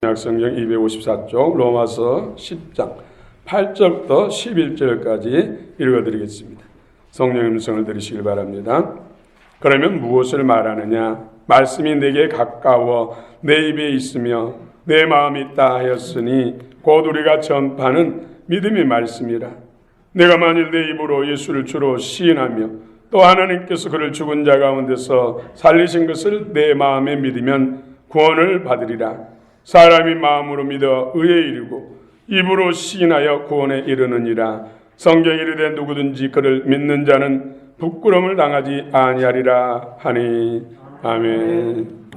신약성경 254쪽 로마서 10장 8절부터 11절까지 읽어드리겠습니다. 성령의 음성을 들으시길 바랍니다. 그러면 무엇을 말하느냐? 말씀이 내게 가까워 내 입에 있으며 내 마음이 있다 하였으니 곧 우리가 전파하는 믿음의 말씀이라. 내가 만일 내 입으로 예수를 주로 시인하며 또 하나님께서 그를 죽은 자 가운데서 살리신 것을 내 마음에 믿으면 구원을 받으리라. 사람이 마음으로 믿어 의에 이르고 입으로 시인하여 구원에 이르느니라. 성경에 이르되 누구든지 그를 믿는 자는 부끄러움을 당하지 아니하리라 하니. 아멘.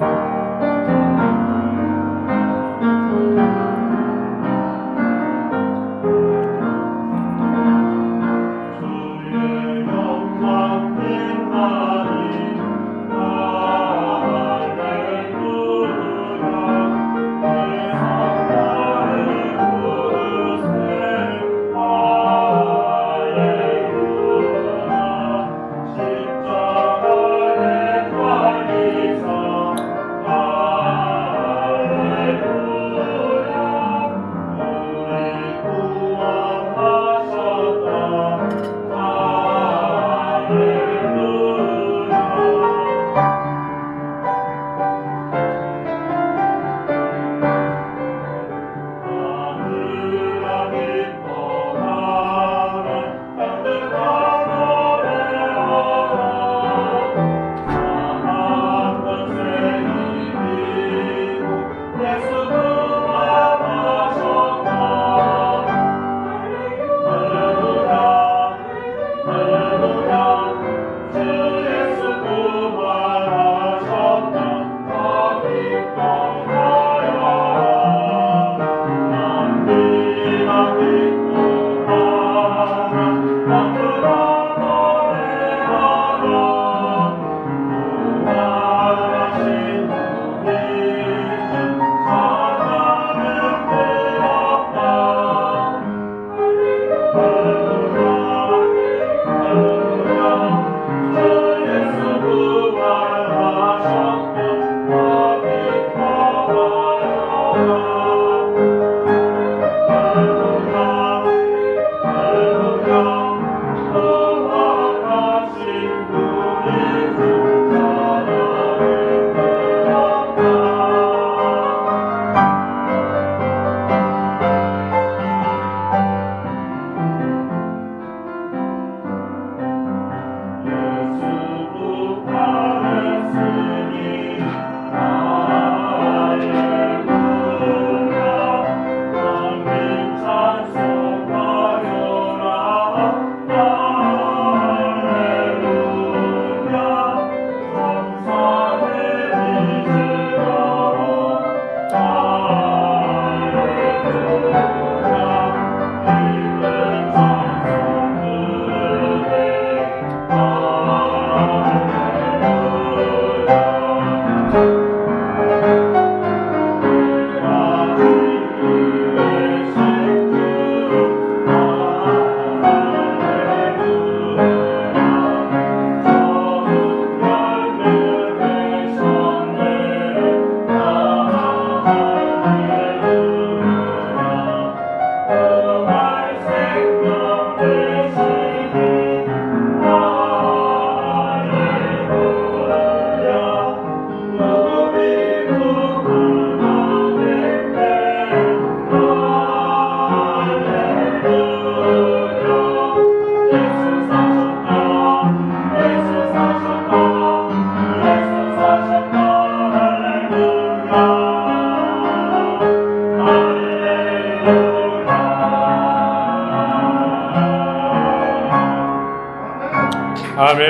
아멘.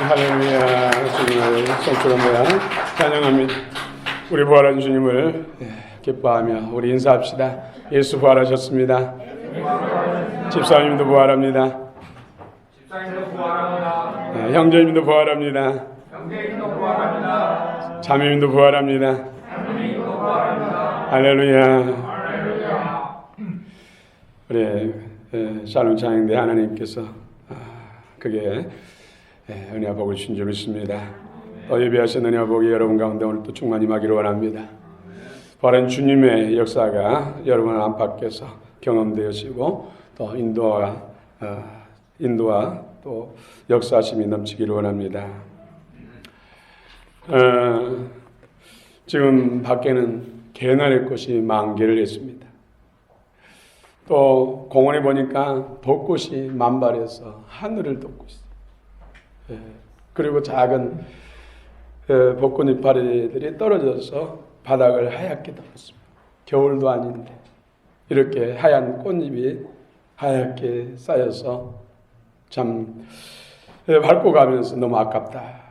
할렐루야. 주님을 성취합니다. 찬양합니다. 우리 부활한 주님을 기뻐하며 우리 인사합시다. 예수 부활하셨습니다. 집사님도 부활합니다. 형제님도 부활합니다. 자매님도 부활합니다. 할렐루야. 우리 샬롬 찬양대 하나님께서 그게 은혜와 복을 주신 줄 믿습니다. 또 예배하신 은혜와 복이 여러분 가운데 오늘 또 충만히 임하기를 원합니다. 바른 주님의 역사가 여러분 안팎에서 경험되어지고 또 인도와 또 역사심이 넘치기를 원합니다. 지금 밖에는 개나리 꽃이 만개를 했습니다. 또 공원에 보니까 벚꽃이 만발해서 하늘을 덮고 있어요. 그리고 작은 벚꽃 이파리들이 떨어져서 바닥을 하얗게 덮었습니다. 겨울도 아닌데 이렇게 하얀 꽃잎이 하얗게 쌓여서 참 밟고 가면서 너무 아깝다.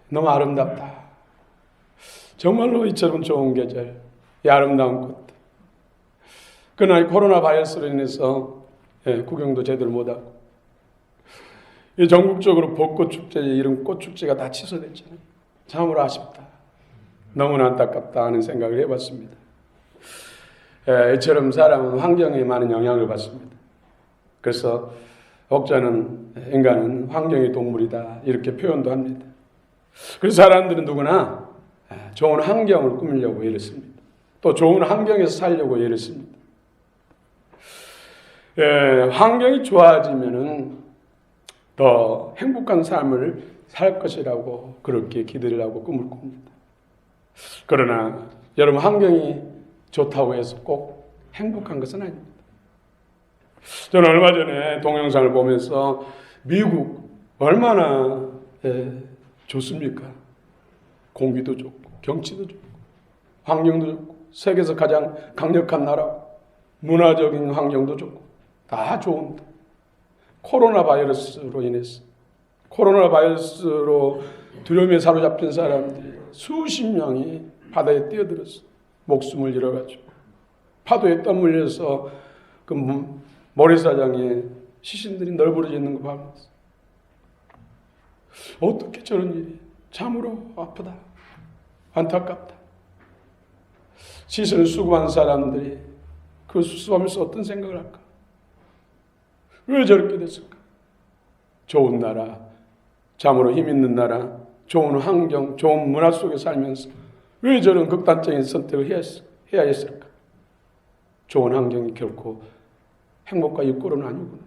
너무 아름답다. 정말로 이처럼 좋은 계절, 이 아름다운 꽃. 그러나 코로나 바이러스로 인해서 구경도 제대로 못하고 이 전국적으로 벚꽃 축제, 이런 꽃 축제가 다 취소됐잖아요. 참으로 아쉽다. 너무나 안타깝다 하는 생각을 해봤습니다. 이처럼 사람은 환경에 많은 영향을 받습니다. 그래서 혹자는 인간은 환경의 동물이다 이렇게 표현도 합니다. 그래서 사람들은 누구나 좋은 환경을 꾸미려고 애를 씁니다. 또 좋은 환경에서 살려고 애를 씁니다. 환경이 좋아지면은 더 행복한 삶을 살 것이라고 그렇게 기대를 하고 꿈을 꿉니다. 그러나 여러분 환경이 좋다고 해서 꼭 행복한 것은 아닙니다. 저는 얼마 전에 동영상을 보면서 미국 얼마나 좋습니까? 공기도 좋고 경치도 좋고 환경도 좋고 세계에서 가장 강력한 나라, 문화적인 환경도 좋고 다 좋은데 코로나 바이러스로 두려움에 사로잡힌 사람들이 수십 명이 바다에 뛰어들어서 목숨을 잃어가지고 파도에 떠밀려서 그 모래사장에 시신들이 널브러져 있는 거 보면서 어떻게 저런 일이 참으로 아프다, 안타깝다. 시신을 수거한 사람들이 그 수습하면서 어떤 생각을 할까? 왜 저렇게 됐을까? 좋은 나라, 참으로 힘 있는 나라, 좋은 환경, 좋은 문화 속에 살면서 왜 저런 극단적인 선택을 해야 했을까? 좋은 환경이 결코 행복과 육구로는 아니구나.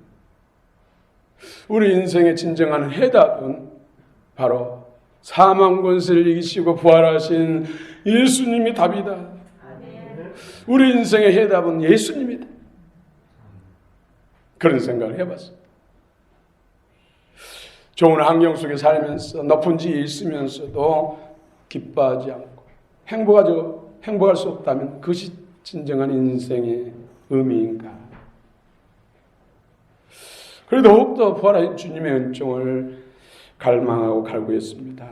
우리 인생의 진정한 해답은 바로 사망 권세를 이기시고 부활하신 예수님이 답이다. 우리 인생의 해답은 예수님이다. 그런 생각을 해봤습니다. 좋은 환경 속에 살면서 높은 지에 있으면서도 기뻐하지 않고 행복할 수 없다면 그것이 진정한 인생의 의미인가? 그래도 더욱더 부활하신 주님의 은총을 갈망하고 갈구했습니다.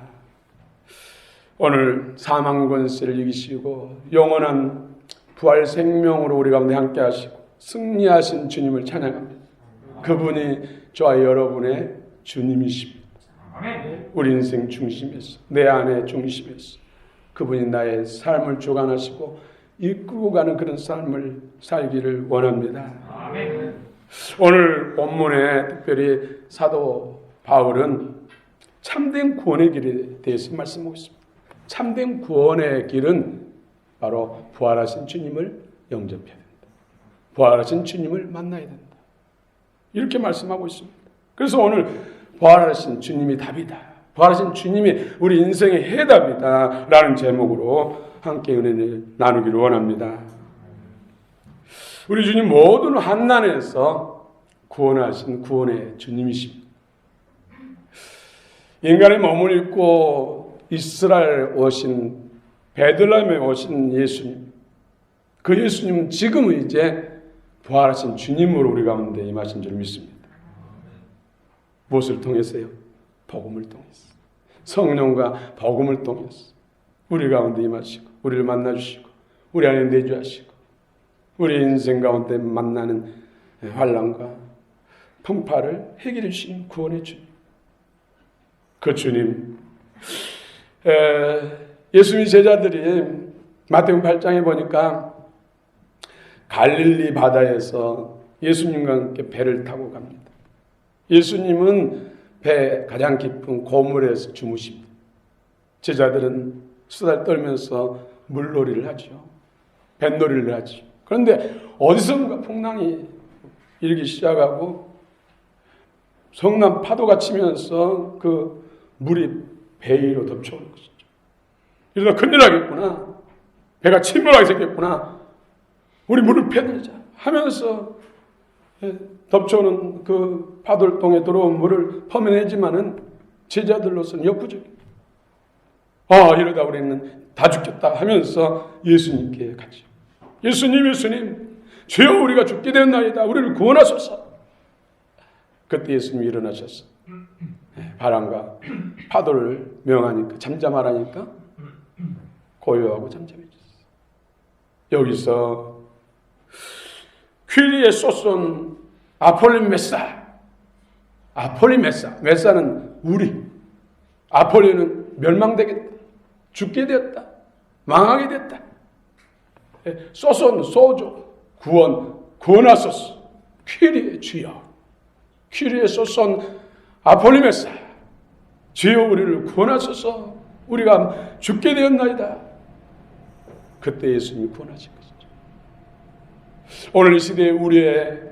오늘 사망 권세를 이기시고 영원한 부활 생명으로 우리 가운데 함께 하시고 승리하신 주님을 찬양합니다. 그분이 저와 여러분의 주님이십니다. 우리 인생 중심에서, 내 안의 중심에서 그분이 나의 삶을 주관하시고 이끌고 가는 그런 삶을 살기를 원합니다. 오늘 본문에 특별히 사도 바울은 참된 구원의 길에 대해서 말씀하고 있습니다. 참된 구원의 길은 바로 부활하신 주님을 영접해야 된다. 부활하신 주님을 만나야 된다. 이렇게 말씀하고 있습니다. 그래서 오늘 부활하신 주님이 답이다. 부활하신 주님이 우리 인생의 해답이다. 라는 제목으로 함께 은혜를 나누기를 원합니다. 우리 주님 모든 환난에서 구원하신 구원의 주님이십니다. 인간의 몸을 입고 이스라엘 오신 베들레헴에 오신 예수님, 그 예수님은 지금은 이제 부활하신 주님으로 우리 가운데 임하신 줄 믿습니다. 무엇을 통해서요? 복음을 통해서, 성령과 복음을 통해서 우리 가운데 임하시고 우리를 만나주시고 우리 안에 내주하시고 우리 인생 가운데 만나는 환난과 풍파를 해결해 주신 구원의 주님, 그 주님, 예수님 제자들이 마태복음 8장에 보니까 갈릴리 바다에서 예수님과 함께 배를 타고 갑니다. 예수님은 배 가장 깊은 고물에서 주무십니다. 제자들은 수다를 떨면서 물놀이를 하죠. 뱃놀이를 하지. 그런데 어디선가 풍랑이 일기 시작하고 성남 파도가 치면서 그 물이 배 위로 덮쳐오는 것이죠. 이러다 큰일 나겠구나. 배가 침몰하게 생겼구나. 우리 물을 패내자 하면서 덮쳐오는 그 파도통에 들어온 물을 퍼내지만은 제자들로서는 역부족이에요. 이러다 우리는 다 죽겠다 하면서 예수님께 갔죠. 예수님, 주여 우리가 죽게 되었나이다. 우리를 구원하소서. 그때 예수님이 일어나셨어. 바람과 파도를 명하니까, 잠잠하라니까 고요하고 잠잠해졌어. 여기서 퀴리에 쏟은 메사는 우리, 아폴리는 멸망되겠다, 죽게 되었다, 망하게 됐다. 쏟은 소조, 구원하소서. 퀴리의 주여, 퀴리에 쏟은 아폴리메사, 주여 우리를 구원하소서. 우리가 죽게 되었나이다. 그때 예수님이 구원하신 것이죠. 오늘 이 시대에 우리의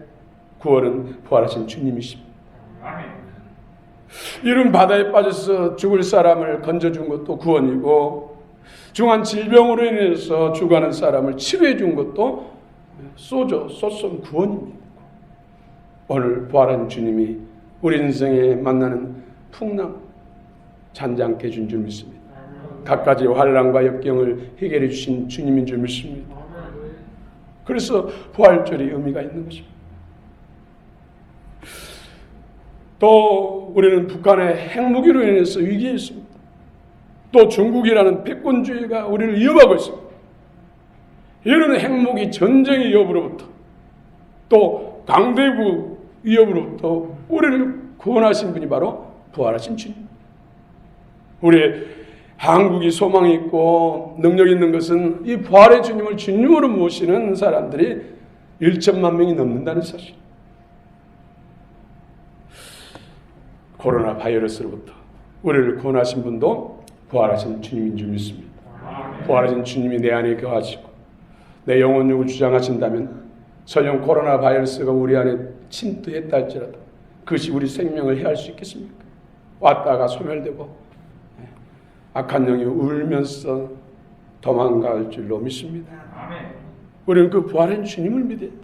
구원은 부활하신 주님이십니다. 이른 바다에 빠져서 죽을 사람을 건져준 것도 구원이고, 중한 질병으로 인해서 죽어가는 사람을 치료해 준 것도 쏟은 구원입니다. 오늘 부활한 주님이 우리 인생에 만나는 풍랑 잔잔케 해준 줄 믿습니다. 갖가지 환난과 역경을 해결해 주신 주님인 줄 믿습니다. 그래서 부활절이 의미가 있는 것입니다. 또 우리는 북한의 핵무기로 인해서 위기에 있습니다. 또 중국이라는 패권주의가 우리를 위협하고 있습니다. 이런 핵무기 전쟁의 위협으로부터, 또 강대국 위협으로부터 우리를 구원하신 분이 바로 부활하신 주님. 우리 한국이 소망이 있고 능력 있는 것은 이 부활의 주님을 주님으로 모시는 사람들이 1천만 명이 넘는다는 사실. 코로나 바이러스로부터 우리를 구원하신 분도 부활하신 주님인 줄 믿습니다. 부활하신 주님이 내 안에 거하시고 내 영혼육을 주장하신다면 설령 코로나 바이러스가 우리 안에 침투했다 할지라도 그것이 우리 생명을 해할 수 있겠습니까? 왔다가 소멸되고 악한 영이 울면서 도망갈 줄로 믿습니다. 우리는 그 부활한 주님을 믿어야 돼.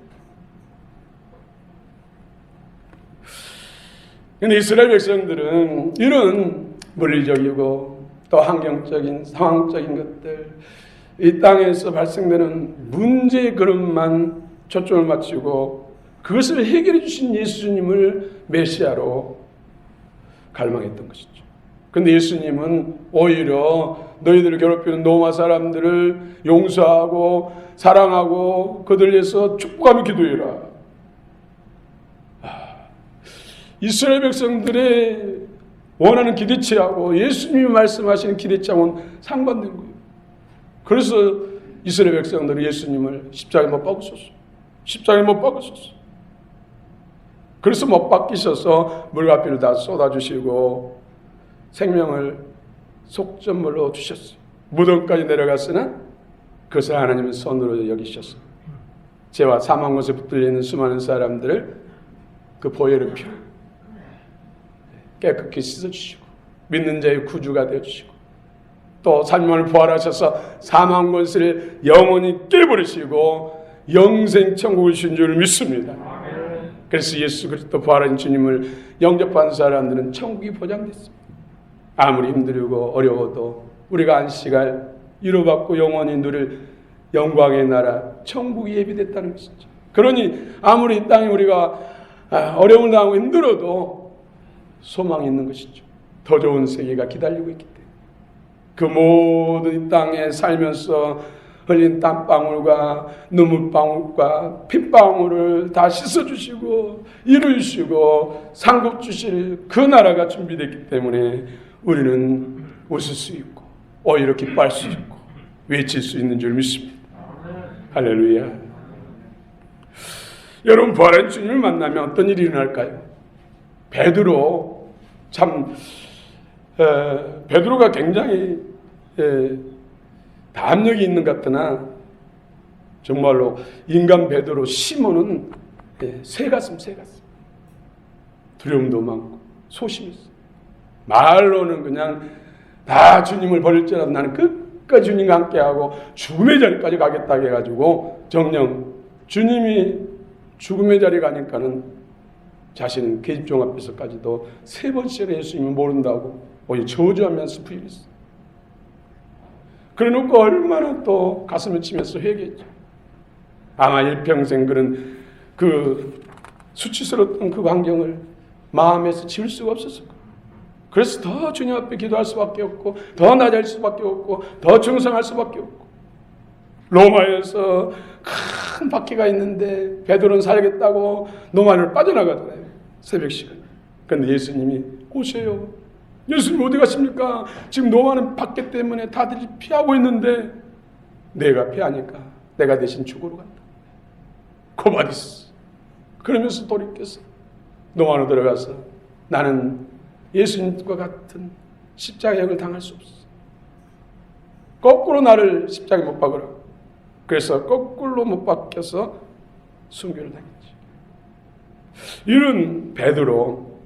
그런데 이스라엘 백성들은 이런 물리적이고 또 환경적인 상황적인 것들, 이 땅에서 발생되는 문제의 그릇만 초점을 맞추고 그것을 해결해 주신 예수님을 메시아로 갈망했던 것이죠. 그런데 예수님은 오히려 너희들을 괴롭히는 로마 사람들을 용서하고 사랑하고 그들을 위해서 축복하며 기도해라. 이스라엘 백성들의 원하는 기대치하고 예수님이 말씀하시는 기대치하고는 상반된 거예요. 그래서 이스라엘 백성들은 예수님을 십자가에 못 박으셨어요. 십자가에 못 박으셨어요. 그래서 못 박히셔서 물과 피를 다 쏟아주시고 생명을 속전물로 주셨어요. 무덤까지 내려갔으나 그것을 하나님은 선으로 여기셨어요. 죄와 사망 것에 붙들려 있는 수많은 사람들을 그 보혈의 피로 깨끗이 씻어주시고 믿는 자의 구주가 되어주시고 또 사님을 부활하셔서 사망 것을 영원히 깨버리시고 영생 천국을 주신 줄 믿습니다. 그래서 예수 그리스도 부활한 주님을 영접한 사람들은 천국이 보장됐습니다. 아무리 힘들고 어려워도 우리가 안식할 위로받고 영원히 누릴 영광의 나라 천국이 예비됐다는 것이죠. 그러니 아무리 이 땅에 우리가 어려움을 당하고 힘들어도 소망이 있는 것이죠. 더 좋은 세계가 기다리고 있기 때문에 그 모든 이 땅에 살면서 흘린 땀방울과 눈물방울과 핏방울을 다 씻어주시고 이루시고 상급 주실 그 나라가 준비됐기 때문에 우리는 웃을 수 있고 오히려 기뻐할 수 있고 외칠 수 있는 줄 믿습니다. 할렐루야. 여러분 부활한 주님을 만나면 어떤 일이 일어날까요? 베드로 참 베드로가 굉장히 담력이 있는 것 같으나 정말로 인간 베드로 시몬은 새가슴. 두려움도 많고 소심했어. 말로는 그냥 다 주님을 버릴지라도 나는 끝까지 주님과 함께하고 죽음의 자리까지 가겠다 해가지고 정녕 주님이 죽음의 자리 가니까는 자신은 계집종 앞에서까지도 3번째로 예수님을 모른다고 오히려 저주하면서 부인했어. 그래 놓고 얼마나 또 가슴을 치면서 회개했죠. 아마 일평생 그런 그 수치스러웠던 그 환경을 마음에서 지울 수가 없었을 거예요. 그래서 더 주님 앞에 기도할 수밖에 없고 더 낮아질 수밖에 없고 더 충성할 수밖에 없고 로마에서 큰 바퀴가 있는데 베드로는 살겠다고 노마를 빠져나가잖아요. 새벽 시간. 그런데 예수님이 오세요. 예수님 어디 가십니까? 지금 노마는 바퀴 때문에 다들 피하고 있는데 내가 피하니까 내가 대신 죽으러 간다. 고바디스. 그러면서 돌이켜서 노마로 들어가서 나는 예수님과 같은 십자가역을 당할 수 없어. 거꾸로 나를 십자가에 못 박으라. 그래서 거꾸로 못 박혀서 순교를 당했지. 이런 베드로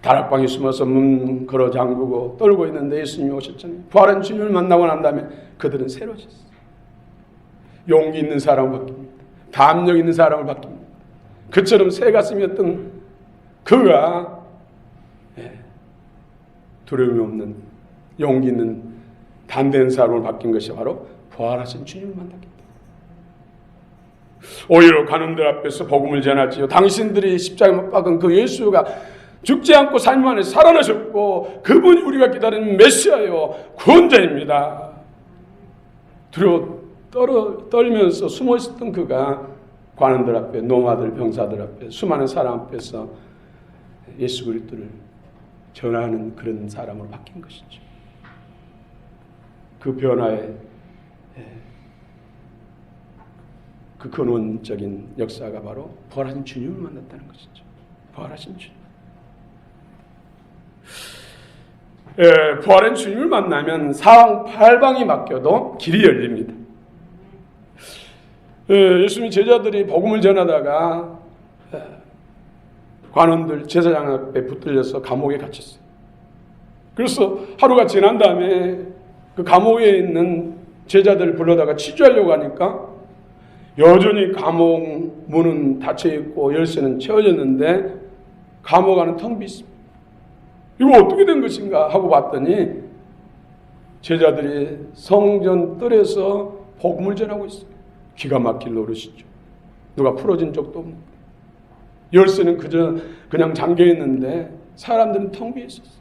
다락방에 숨어서 문 걸어 잠그고 떨고 있는데 예수님이 오셨잖아요. 부활한 주님을 만나고 난 다음에 그들은 새로워졌어요. 용기 있는 사람을 바뀝니다. 담력 있는 사람을 바뀝니다. 그처럼 새 가슴이었던 그가 두려움이 없는 용기 있는 담대한 사람을 바뀐 것이 바로 부활하신 주님을 만났기 때문에. 오히려 가는들 앞에서 복음을 전하지요. 당신들이 십자가에 못 박은 그 예수가 죽지 않고 삶 안에 살아나셨고 그분이 우리가 기다리는 메시아요 구원자입니다. 두려워 떨면서 숨어 있었던 그가 관원들 앞에, 노마들, 병사들 앞에, 수많은 사람 앞에서 예수 그리스도를 전하는 그런 사람으로 바뀐 것이죠. 그 변화의 그 근원적인 역사가 바로 부활하신 주님을 만났다는 것이죠. 부활하신 주님. 부활한 주님을 만나면 사방팔방이 막혀도 길이 열립니다. 예수님 제자들이 복음을 전하다가 관원들 제사장 앞에 붙들려서 감옥에 갇혔어요. 그래서 하루가 지난 다음에 그 감옥에 있는 제자들을 불러다가 치주하려고 하니까 여전히 감옥 문은 닫혀있고 열쇠는 채워졌는데 감옥 안은 텅 비있습니다. 이거 어떻게 된 것인가 하고 봤더니 제자들이 성전 뜰에서 복음을 전하고 있어요. 기가 막힐 노릇이죠. 누가 풀어진 적도 없는. 열쇠는 그냥 잠겨있는데 사람들은 텅 비어 있었어요.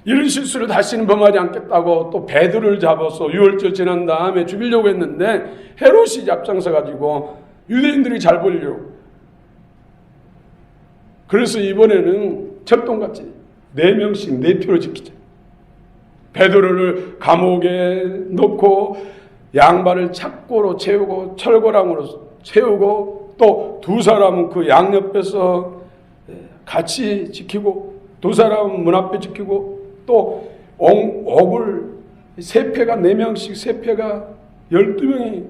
이런 실수를 다시는 범하지 않겠다고 또 베드로를 잡아서 유월절 지난 다음에 죽이려고 했는데 헤롯이 앞장서 가지고 유대인들이 잘 보려고. 그래서 이번에는 철동같이 4명씩 4표를 지키자. 베드로를 감옥에 놓고 양발을 착고로 채우고 철거랑으로 채우고 또 2사람은 그 양옆에서 같이 지키고 2사람은 문 앞에 지키고 또 옥을 3패가 4명씩 3패가 12명이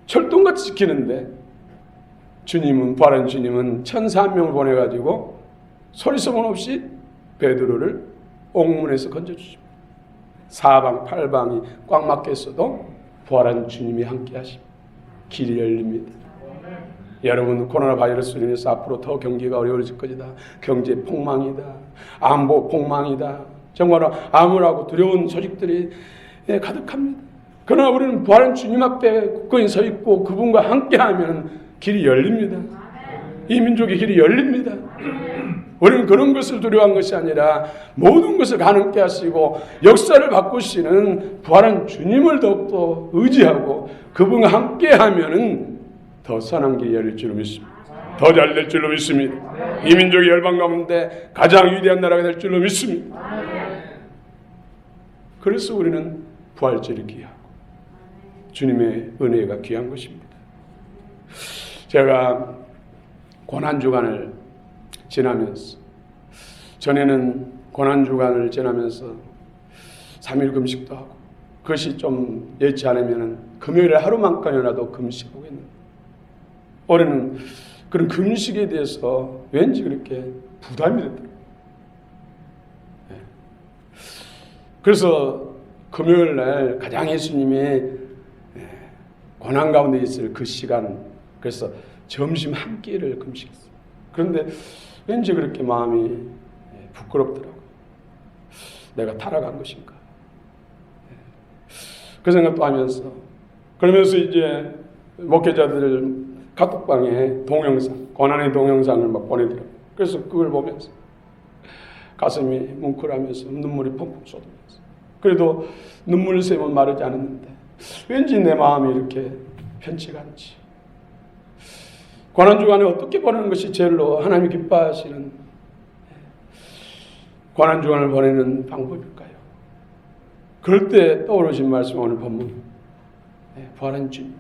철동같이 지키는데 주님은 부활한 주님은 천사 1명을 보내가지고 소리소문 없이 베드로를 옥문에서 건져주십니다. 사방팔방이 꽉 막혀 있어도 부활한 주님이 함께 하십니다. 길이 열립니다. 여러분 코로나 바이러스로 인해서 앞으로 더 경기가 어려워질 것이다. 경제 폭망이다. 안보 폭망이다. 정말 암울하고 두려운 소식들이 가득합니다. 그러나 우리는 부활한 주님 앞에 굳건히 서 있고 그분과 함께하면 길이 열립니다. 이 민족의 길이 열립니다. 우리는 그런 것을 두려워한 것이 아니라 모든 것을 가능케 하시고 역사를 바꾸시는 부활한 주님을 더욱더 의지하고 그분과 함께하면 더 선한 길이 열릴 줄로 믿습니다. 더 잘 될 줄로 믿습니다. 이 민족의 열방 가운데 가장 위대한 나라가 될 줄로 믿습니다. 그래서 우리는 부활절이 귀하고 주님의 은혜가 귀한 것입니다. 제가 고난주간을 지나면서 전에는 고난주간을 지나면서 3일 금식도 하고 그것이 좀 예치 않으면 금요일에 하루만큼이라도 금식하고 있는. 올해는 그런 금식에 대해서 왠지 그렇게 부담이 됐더라고요. 그래서 금요일 날 가장 예수님의 고난 가운데 있을 그 시간, 그래서 점심 한 끼를 금식했어요. 그런데 왠지 그렇게 마음이 부끄럽더라고요. 내가 타락한 것인가? 그 생각도 하면서, 그러면서 이제 목회자들 카톡방에 동영상, 고난의 동영상을 막 보내더라고요. 그래서 그걸 보면서 가슴이 뭉클하면서 눈물이 펑펑 쏟으면서, 그래도 눈물샘은 마르지 않았는데 왠지 내 마음이 이렇게 편치가 않지. 고난주간에 어떻게 보내는 것이 제일로 하나님이 기뻐하시는 고난주간을 보내는 방법일까요? 그럴 때 떠오르신 말씀, 오늘 본문, 부활한 주님,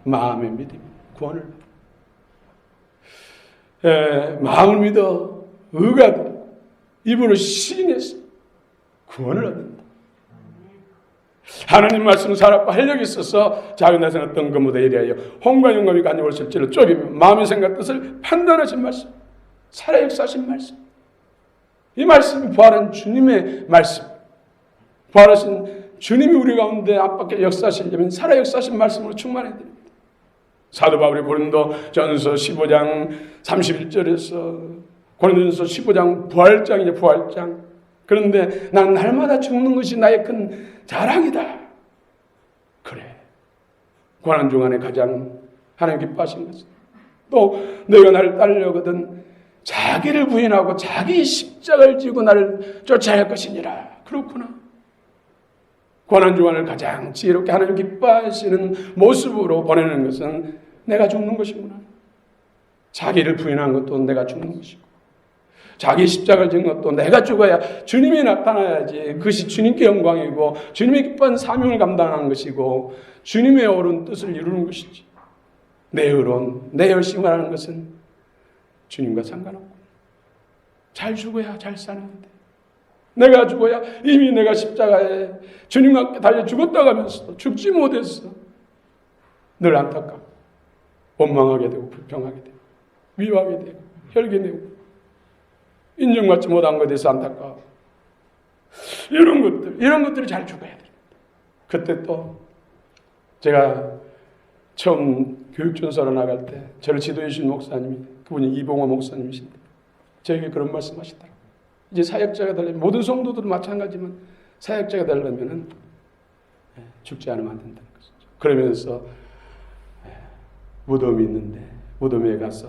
마음의 믿음, 구원을 마음을 믿어 의가 입으로 시인해서 구원을 얻는다. 하나님 말씀은 살았고 활력이 있어서 작은 데서 어떤 것보다 이래요. 홍과 영감이 간역을 실제로 쪼개며 마음의 생각 뜻을 판단하신 말씀, 살아 역사하신 말씀. 이 말씀이 부활한 주님의 말씀. 부활하신 주님이 우리 가운데 앞밖에 역사하시려면 살아 역사하신 말씀으로 충만해야 됩니다. 사도 바울이 고린도전서 15장 31절에서 고린도전서 15장 부활장이죠, 부활장. 그런데 난 날마다 죽는 것이 나의 큰 자랑이다. 그래. 고난주간에 가장 하나님 기뻐하신 것은 또 너희가 나를 따르려거든 자기를 부인하고 자기 십자가를 지고 나를 쫓아야 할 것이니라. 그렇구나. 고난주간을 가장 지혜롭게 하나님 기뻐하시는 모습으로 보내는 것은 내가 죽는 것이구나. 자기를 부인한 것도 내가 죽는 것이고, 자기 십자가를 지은 것도 내가 죽어야 주님이 나타나야지 그것이 주님께 영광이고 주님의 기뻐한 사명을 감당하는 것이고 주님의 옳은 뜻을 이루는 것이지. 내 의론, 내 열심을 하는 것은 주님과 상관없고, 잘 죽어야 잘 사는데 내가 죽어야 이미 내가 십자가에 주님과 함께 달려 죽었다고 하면서도 죽지 못했어. 늘 안타깝고 원망하게 되고 불평하게 되고 미워하게 되고 혈기내고 인정받지 못한 것에 대해서 안타까워. 이런 것들을 잘 죽어야 됩니다. 그때 또 제가 처음 교육전사로 나갈 때 저를 지도해 주신 목사님이, 그분이 이봉호 목사님이신데 저에게 그런 말씀하시더라고요. 이제 사역자가 되려면, 모든 성도들은 마찬가지지만 사역자가 되려면 죽지 않으면 안 된다는 것이죠. 그러면서 무덤이 있는데 무덤에 가서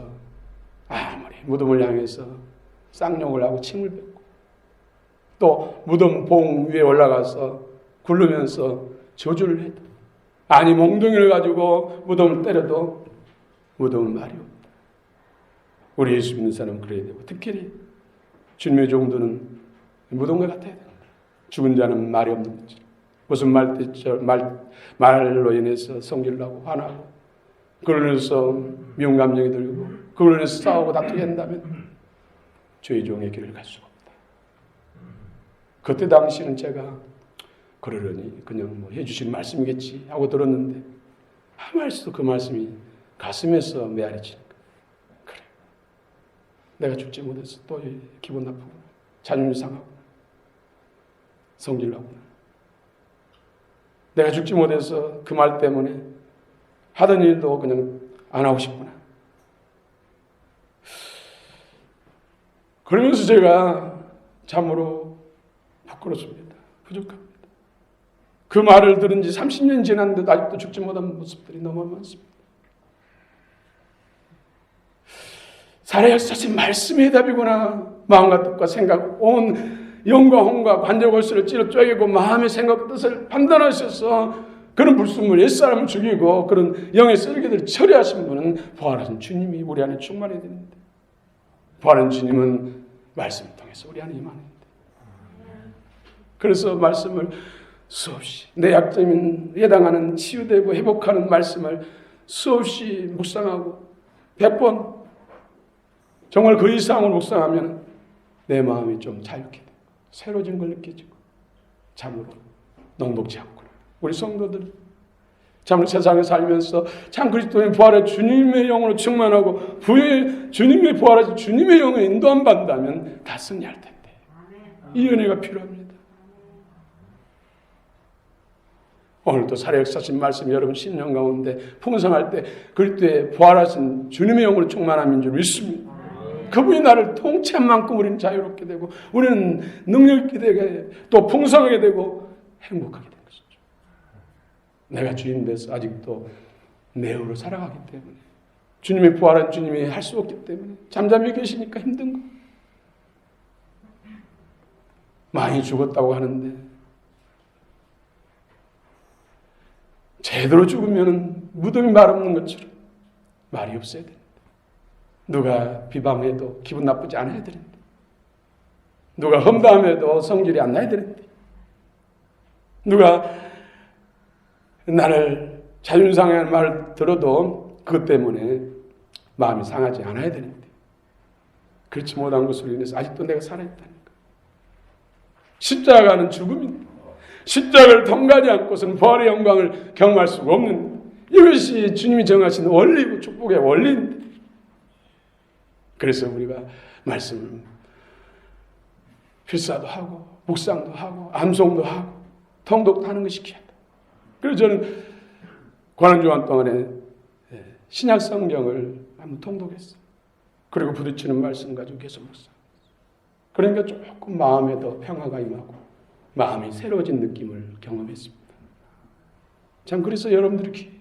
아무리 무덤을 향해서 쌍욕을 하고 침을 뱉고 또 무덤 봉 위에 올라가서 굴르면서 저주를 해도, 아니 몽둥이를 가지고 무덤을 때려도 무덤은 말이 없다. 우리 예수 믿는 사람은 그래야 되고, 특히 주님의 종들은 무덤과 같아야 된다. 죽은 자는 말이 없는 거죠. 무슨 말로 인해서 성질을 하고 화나고 그걸로 인해서 미운 감정이 들고 그걸로 인해서 싸우고 다투게 한다면 주의 종의 길을 갈 수가 없다. 그때 당시는 제가 그러려니 그냥 뭐 해주신 말씀이겠지 하고 들었는데 아무 말도 그 말씀이 가슴에서 메아리치는 거예요. 그래, 내가 죽지 못해서 또 기분 나쁘고 자존심 상하고 성질 나구나. 내가 죽지 못해서 그 말 때문에 하던 일도 그냥 안 하고 싶구나. 그러면서 제가 참으로 부끄럽습니다. 부족합니다. 그 말을 들은 지 30년 지났는데도 아직도 죽지 못한 모습들이 너무 많습니다. 살아 역사신 말씀의 답이구나. 마음과 뜻과 생각, 온 영과 혼과 관절골수를 찔러 쪼개고 마음의 생각 뜻을 판단하셔서 그런 불순물, 옛사람을 죽이고 그런 영의 쓰레기들을 처리하신 분은 부활하신 주님이 우리 안에 충만해야 되는데, 부활한 주님은 말씀을 통해서 우리 안에 임하는데, 그래서 말씀을 수없이 내 약점인 예당하는 치유되고 회복하는 말씀을 수없이 묵상하고 100번 정말 그 이상을 묵상하면 내 마음이 좀 자유케 되고 새로워진 걸 느껴지고 참으로 녹록지 않구나. 우리 성도들 참 세상에 살면서 참 그리스도의 부활의 주님의 영으로 충만하고 주님의 부활의 주님의 영에 인도 안 받는다면 다 승리할 텐데 이 은혜가 필요합니다. 오늘도 살아역사신 말씀 여러분 심령 가운데 풍성할 때 그리스도의 부활하신 주님의 영으로 충만함인 줄 믿습니다. 그분이 나를 통치한 만큼 우리는 자유롭게 되고 우리는 능력 있게 되게 또 풍성하게 되고 행복하게 되는 것이죠. 내가 주인 돼서 아직도 내어로 살아가기 때문에 주님의 부활한 주님이 할 수 없기 때문에 잠잠히 계시니까 힘든 거. 많이 죽었다고 하는데 제대로 죽으면 무덤이 말 없는 것처럼 말이 없어야 됩니다. 누가 비방해도 기분 나쁘지 않아야 되는데 누가 험담해도 성질이 안 나야 되는데 누가 나를 자존상하는 말을 들어도 그것 때문에 마음이 상하지 않아야 되는데 그렇지 못한 것으로 인해서 아직도 내가 살아있다니까. 십자가는 죽음입니다. 십자가를 통과하지 않고서는 부활의 영광을 경험할 수가 없는 이것이 주님이 정하신 원리고 축복의 원리인데 그래서 우리가 말씀을 필사도 하고 묵상도 하고 암송도 하고 통독도 하는 것이 귀하다. 그래서 저는 고난주간 동안에 신약 성경을 한번 통독했어요. 그리고 부딪히는 말씀 가지고 계속 묵상. 그러니까 조금 마음에 더 평화가 임하고 마음이 새로워진 느낌을 경험했습니다. 참 그래서 여러분들이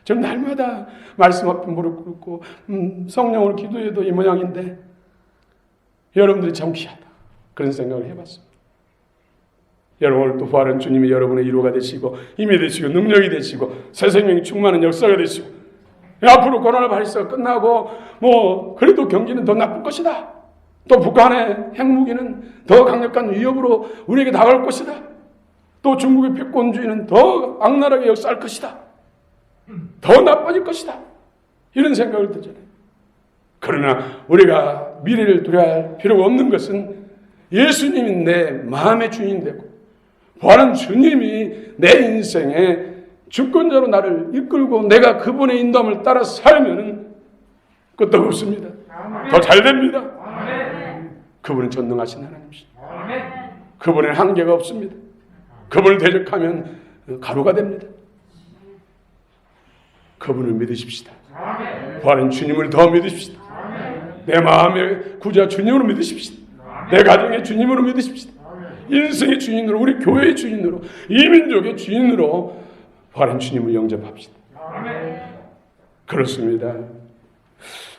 저는 날마다 말씀 앞에 무릎 꿇고 성령으로 기도해도 이 모양인데 여러분들이 참 귀하다. 그런 생각을 해봤습니다. 여러분 오늘 또 부활한 주님이 여러분의 위로가 되시고 힘이 되시고 능력이 되시고 새 생명이 충만한 역사가 되시고 앞으로 코로나 바이러스가 끝나고 그래도 경기는 더 나쁠 것이다. 또 북한의 핵무기는 더 강력한 위협으로 우리에게 다가올 것이다. 또 중국의 패권주의는 더 악랄하게 역사할 것이다. 더 나빠질 것이다. 이런 생각을 들잖아요. 그러나 우리가 미래를 두려워할 필요가 없는 것은 예수님이 내 마음의 주인이 되고 부활한 주님이 내 인생의 주권자로 나를 이끌고 내가 그분의 인도함을 따라 살면 끝도 없습니다. 더 잘 됩니다. 그분은 전능하신 하나님이십니다. 그분은 한계가 없습니다. 그분을 대적하면 가루가 됩니다. 그분을 믿으십시다. 부활한 주님을 더 믿으십시다. 내 마음의 구자 주님으로 믿으십시다. 내 가정의 주님으로 믿으십시다. 인생의 주인으로 우리 교회의 주인으로 이 민족의 주인으로 부활한 주님을 영접합시다. 그렇습니다.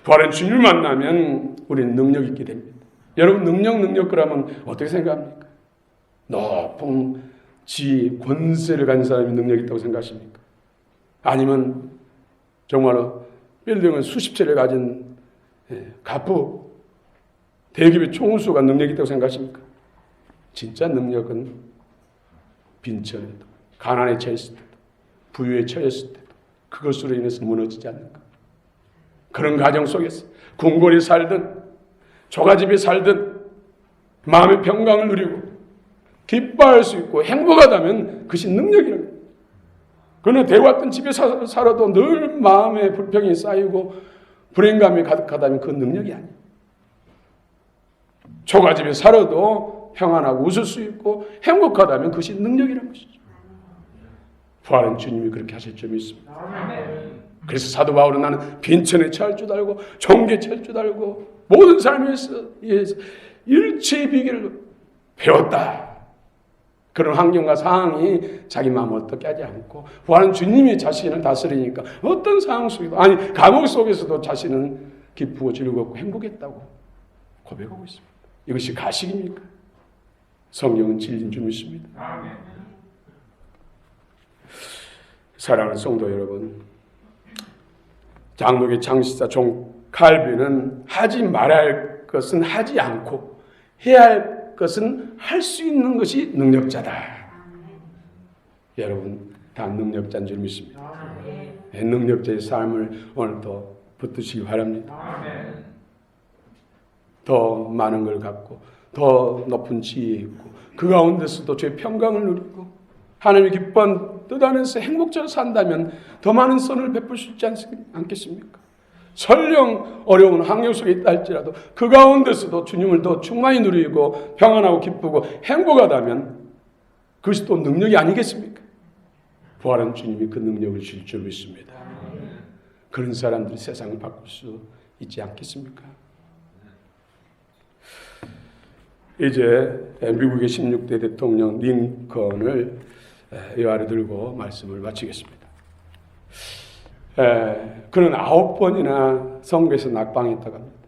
부활한 주님을 만나면 우리는 능력 있게 됩니다. 여러분 능력 그러면 어떻게 생각합니까? 높은 지위, 권세를 가진 사람이 능력 있다고 생각하십니까? 아니면 정말로 빌딩은 수십 채를 가진 가부, 대기업의 총수가 능력이 있다고 생각하십니까? 진짜 능력은 빈천에도, 가난에 처했을 때도, 부유에 처했을 때도 그것으로 인해서 무너지지 않는 것. 그런 가정 속에서 궁궐에 살든 조가집에 살든 마음의 평강을 누리고 기뻐할 수 있고 행복하다면 그것이 능력이라는 거예요. 그러나 대화했던 집에 살아도 늘 마음에 불평이 쌓이고 불행감이 가득하다면 그건 능력이 아니에요. 조가집에 살아도 평안하고 웃을 수 있고 행복하다면 그것이 능력이라는 것이죠. 부활한 주님이 그렇게 하실 점이 있습니다. 그래서 사도 바울은 나는 빈천에 처할 줄 알고 종교에 처할 줄 알고 모든 삶에 의해서 일체의 비결을 배웠다. 그런 환경과 상황이 자기 마음을 어떻게 하지 않고 부활한 주님이 자신을 다스리니까 어떤 상황 속에도 감옥 속에서도 자신은 기쁘고 즐겁고 행복했다고 고백하고 있습니다. 이것이 가식입니까? 성령은 진리인 줄 믿습니다. 사랑하는 성도 여러분, 장로교 창시자 존 칼빈은 하지 말아야 할 것은 하지 않고 해야 할 것은 할 수 있는 것이 능력자다. 여러분 다 능력자인 줄 믿습니다. 능력자의 삶을 오늘도 붙드시기 바랍니다. 더 많은 걸 갖고 더 높은 지위에 있고 그 가운데서도 주의 평강을 누리고 하나님의 기뻐한 뜻 안에서 행복적으로 산다면 더 많은 선을 베풀 수 있지 않겠습니까? 설령 어려운 환경 속에 있다 할지라도 그 가운데서도 주님을 더 충만히 누리고 평안하고 기쁘고 행복하다면 그것이 또 능력이 아니겠습니까? 부활한 주님이 그 능력을 줄 줄 믿습니다. 그런 사람들이 세상을 바꿀 수 있지 않겠습니까? 이제 미국의 16대 대통령 링컨을 이 아래 들고 말씀을 마치겠습니다. 그는 9번이나 선거에서 낙방했다고 합니다.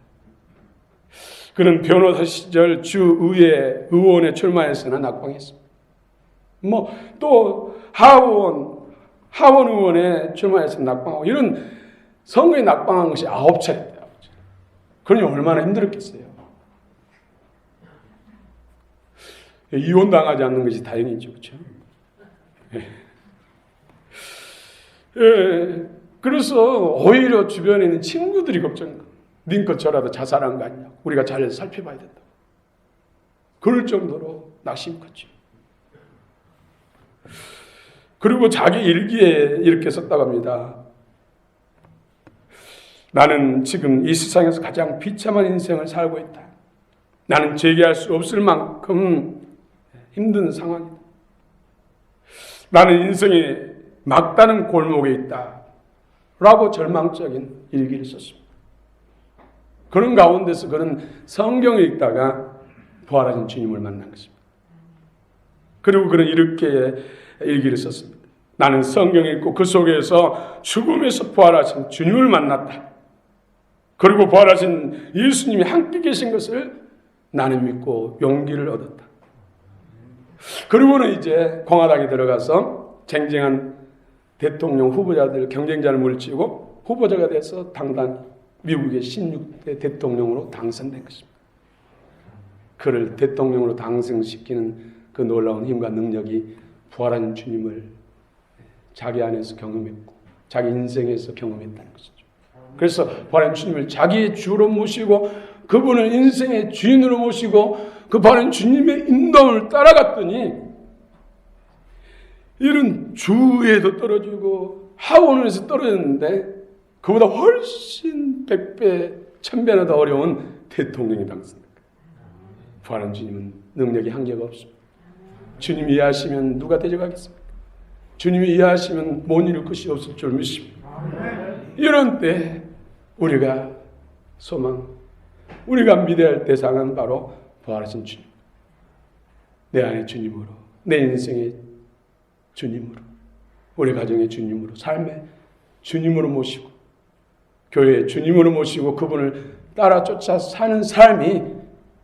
그는 변호사 시절 주의회 의원에 출마해서나 낙방했습니다. 또 하원 의원에 출마해서 낙방하고 이런 선거에 낙방한 것이 9차례입니다. 그러니 얼마나 힘들었겠어요. 이혼당하지 않는 것이 다행이죠. 그렇죠? 그래서 오히려 주변에 있는 친구들이 걱정해요. 링컨 저라도 자살한 거 아니냐. 우리가 잘 살펴봐야 된다. 그럴 정도로 낙심이 컸죠. 그리고 자기 일기에 이렇게 썼다고 합니다. 나는 지금 이 세상에서 가장 비참한 인생을 살고 있다. 나는 재기할 수 없을 만큼 힘든 상황이다. 나는 인생의 막다른 골목에 있다. 라고 절망적인 일기를 썼습니다. 그런 가운데서 그는 성경을 읽다가 부활하신 주님을 만난 것입니다. 그리고 그는 이렇게 일기를 썼습니다. 나는 성경을 읽고 그 속에서 죽음에서 부활하신 주님을 만났다. 그리고 부활하신 예수님이 함께 계신 것을 나는 믿고 용기를 얻었다. 그리고는 이제 공화당에 들어가서 쟁쟁한 대통령 후보자들 경쟁자를 물리치고 후보자가 돼서 당당히 미국의 16대 대통령으로 당선된 것입니다. 그를 대통령으로 당선시키는 그 놀라운 힘과 능력이 부활한 주님을 자기 안에서 경험했고 자기 인생에서 경험했다는 것이죠. 그래서 부활한 주님을 자기의 주로 모시고 그분을 인생의 주인으로 모시고 그 부활한 주님의 인도를 따라갔더니 이런 주에도 떨어지고 하원에서 떨어졌는데 그보다 훨씬 100배, 1000배나 더 어려운 대통령이 당선됩니다. 부활한 주님은 능력이 한계가 없습니다. 주님이 이해하시면 누가 대적하겠습니까? 주님이 이해하시면 못 이룰 것이 없을 줄 믿습니다. 이런 때 우리가 소망, 우리가 믿어야 할 대상은 바로 부활하신 주님. 내 안의 주님으로, 내 인생의 주님으로, 우리 가정의 주님으로, 삶의 주님으로 모시고 교회의 주님으로 모시고 그분을 따라 쫓아 사는 삶이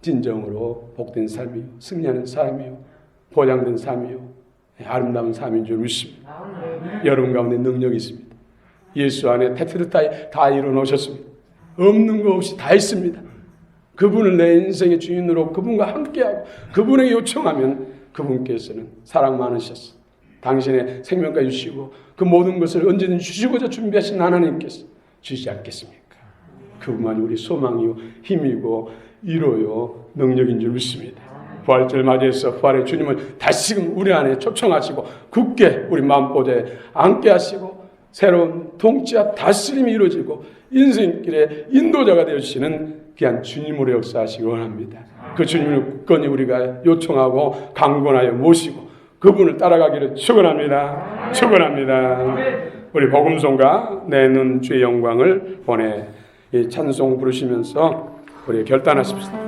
진정으로 복된 삶이요, 승리하는 삶이요, 보장된 삶이요, 아름다운 삶인 줄 믿습니다. 여러분 가운데 능력이 있습니다. 예수 안에 테트르타에 다 이루어놓으셨습니다. 없는 거 없이 다 있습니다. 그분을 내 인생의 주인으로 그분과 함께하고 그분에게 요청하면 그분께서는 사랑 많으셔서 당신의 생명까지 주시고 그 모든 것을 언제든 주시고자 준비하신 하나님께서 주시지 않겠습니까? 그분만이 우리 소망이요 힘이고 위로요 능력인 줄 믿습니다. 부활절 맞이해서 부활의 주님을 다시금 우리 안에 초청하시고 굳게 우리 마음보좌에 앉게 하시고 새로운 통치와 다스림이 이루어지고 인생길의 인도자가 되어주시는 귀한 주님으로 역사하시기 원합니다. 그 주님을 굳건히 우리가 요청하고 강권하여 모시고 그분을 따라가기를 축원합니다. 축원합니다. 우리 복음송가 내는 주의 영광을 보내 이 찬송 부르시면서 우리 결단하십시다.